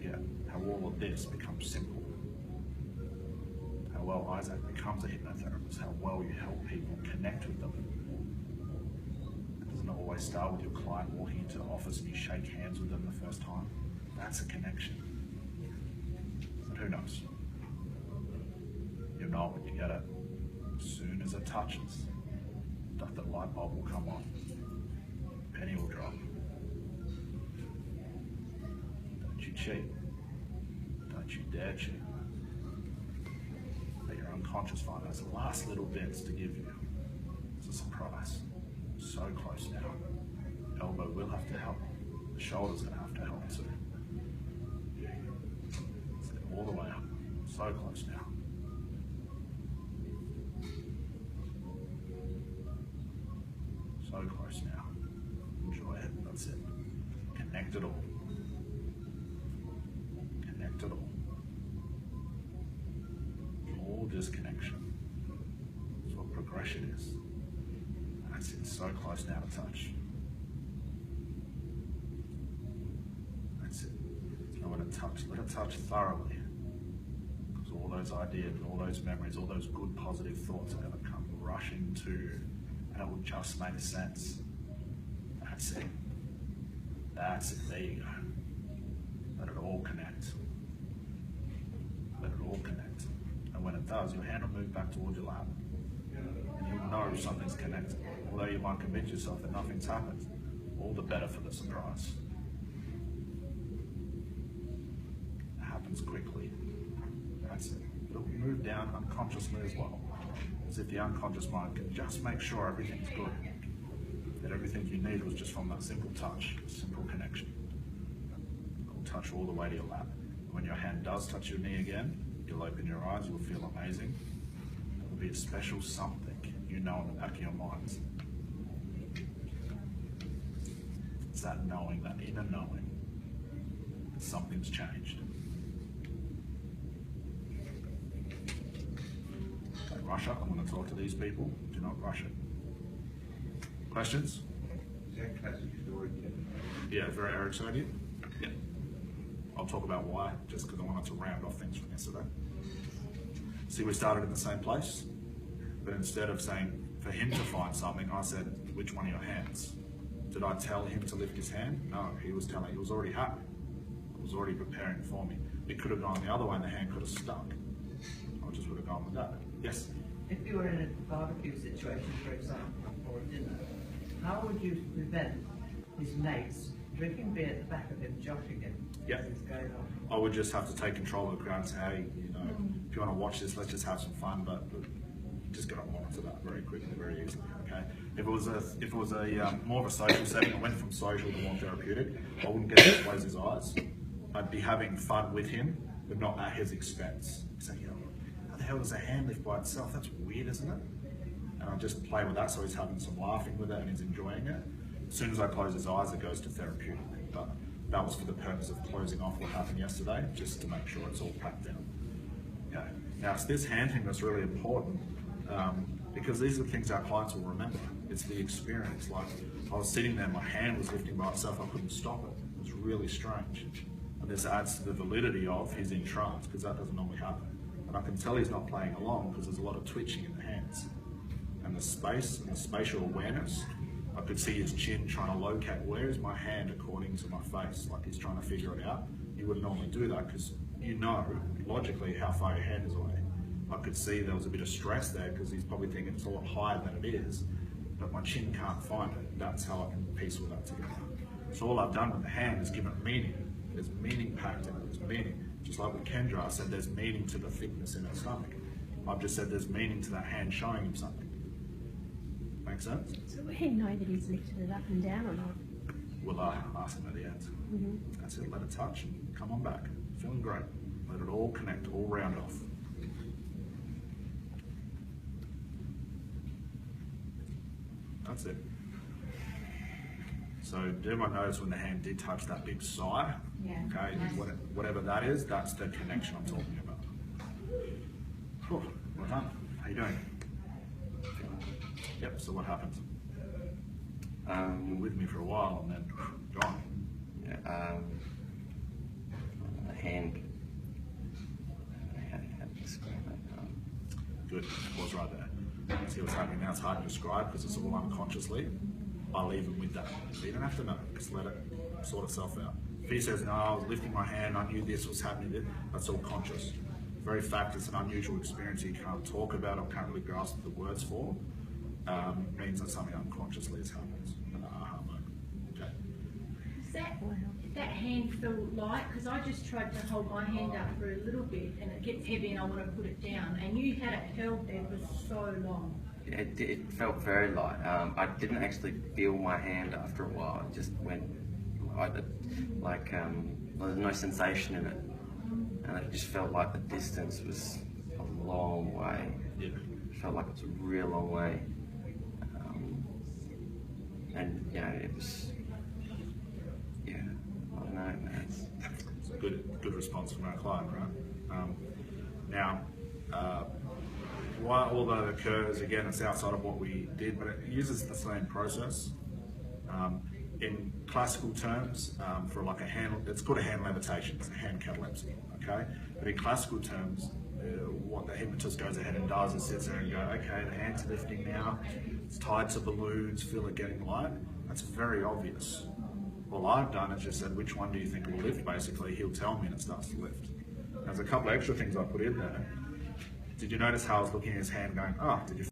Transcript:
forget how all of this becomes simple. How well Isaac becomes a hypnotherapist, how well you help people connect with them. It doesn't always start with your client walking into the office and you shake hands with them the first time. That's a connection. But who knows? You'll know when you get it. As soon as it touches, the light bulb will come on. Penny will drop. Don't you cheat. Don't you dare cheat. Let your unconscious find those last little bits to give you. It's a surprise. So close now. Elbow will have to help. The shoulder's going to have to help too. Let's get all the way up. So close now. So close now. Enjoy it. That's it. Connect it all. Connect it all. All disconnection. That's what progression is. That's it. So close now to touch. That's it. So let it touch thoroughly. Because all those ideas, all those memories, all those good positive thoughts are going to come rushing to you. And it will just make sense. That's it. That's it. There you go. Let it all connect. Let it all connect. And when it does, your hand will move back towards your lap. And you'll know something's connected. Although you might convince yourself that nothing's happened, all the better for the surprise. It happens quickly. That's it. It'll move down unconsciously as well. As if the unconscious mind can just make sure everything's good. That everything you need was just from that simple touch, simple connection. It'll touch all the way to your lap. When your hand does touch your knee again, you'll open your eyes, you'll feel amazing. It'll be a special something you know in the back of your mind. It's that knowing, that inner knowing, that something's changed. Don't rush up. I'm going to talk to these people. Do not rush it. Questions? Is that classic story? Yeah, very Ericksonian. Yeah. I'll talk about why, just because I wanted to round off things from yesterday. See, we started in the same place, but instead of saying for him to find something, I said, which one of your hands? Did I tell him to lift his hand? No, he was already happy. He was already preparing for me. It could have gone the other way and the hand could have stuck. I just would have gone with that. Yes? If you were in a barbecue situation, for example, or a dinner, how would you prevent his mates drinking beer at the back of him, joshing him Yeah. as it's going on? I would just have to take control of the crowd and say, hey, if you want to watch this, let's just have some fun, but just got to monitor that very quickly, very easily. Okay. If it was a more of a social setting, I went from social to more therapeutic, I wouldn't get to close his eyes. I'd be having fun with him, but not at his expense. Saying, how the hell does a hand lift by itself? That's weird, isn't it? And I just play with that, so he's having some laughing with it and he's enjoying it. As soon as I close his eyes, it goes to therapeutic. But that was for the purpose of closing off what happened yesterday, just to make sure it's all packed down. Okay. Now, it's this hand thing that's really important, because these are the things our clients will remember. It's the experience. Like, I was sitting there, my hand was lifting by itself, I couldn't stop it. It was really strange. And this adds to the validity of he's in trance, because that doesn't normally happen. And I can tell he's not playing along because there's a lot of twitching in the hands. And the space and the spatial awareness, I could see his chin trying to locate where is my hand according to my face, like he's trying to figure it out. You wouldn't normally do that because you know logically how far your hand is away. I could see there was a bit of stress there because he's probably thinking it's a lot higher than it is, but my chin can't find it. That's how I can piece all that together. So all I've done with the hand is given it meaning. There's meaning packed in it, there's meaning. Just like with Kendra, I said there's meaning to the thickness in her stomach. I've just said there's meaning to that hand showing him something. Make sense? So will he know that he's lifted it up and down or not? Will I ask him at the end? That's it, let it touch and come on back. Feeling great. Let it all connect, all round off. That's it. So did everyone notice when the hand did touch that big sigh? Yeah. Okay, Nice. whatever that is, that's the connection I'm talking about. Whew, well done. How you doing? Yep, so what happened? You were with me for a while and then gone. Yeah, good. Pause right there. See what's happening now. It's hard to describe because it's all unconscioly. I leave him with that. So you don't have to know. Just let it sort itself out. If he says, no, I was lifting my hand, I knew this was happening, that's all conscious. The very fact it's an unusual experience you can't talk about or can't really grasp the words for, means that something unconsciously has happened. An aha moment. Okay. That hand felt light because I just tried to hold my hand up for a little bit and it gets heavy and I want to put it down. And you had it held there for so long. It felt very light. I didn't actually feel my hand after a while. It just went there was no sensation in it, and it just felt like the distance was a long way. Yeah. It felt like it was a real long way, and it was. Yeah, I don't know, man. It's a good response from our client, right? Now, why all that occurs, again, it's outside of what we did, but it uses the same process. In classical terms, for like a hand, it's called a hand levitation, it's a hand catalepsy, okay? But in classical terms, what the hypnotist goes ahead and does is sits there and go, okay, the hand's lifting now, it's tied to balloons, feel it getting light. That's very obvious. All I've done is just said, which one do you think will lift? Basically, he'll tell me and it starts to lift. There's a couple of extra things I put in there. Did you notice how I was looking at his hand going, oh, did you